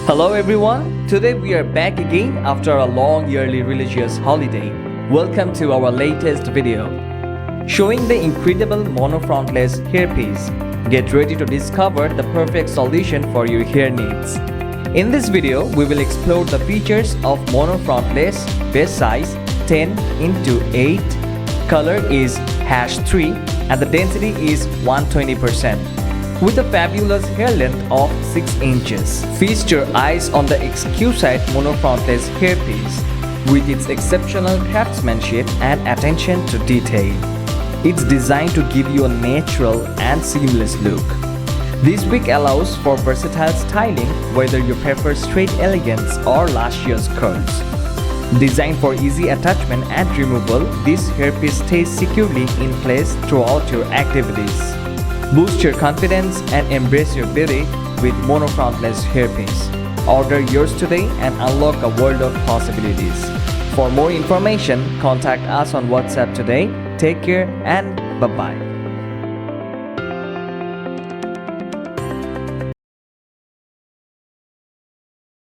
Hello everyone, today we are back again after a long yearly religious holiday. Welcome to our latest video, showing the incredible monofrontless hairpiece. Get ready to discover the perfect solution for your hair needs. In this video, we will explore the features of monofrontless, base size 10:8, color is #3 and the density is 120%. With a fabulous hair length of 6 inches. Feast your eyes on the 𝘃𝗶𝗿 monofrontless hairpiece with its exceptional craftsmanship and attention to detail. It's designed to give you a natural and seamless look. This wig allows for versatile styling whether you prefer straight elegance or luscious curls. Designed for easy attachment and removal, this hairpiece stays securely in place throughout your activities. Boost your confidence and embrace your beauty with monofrontless hairpiece. Order yours today and unlock a world of possibilities. For more information, contact us on WhatsApp today. Take care and bye-bye.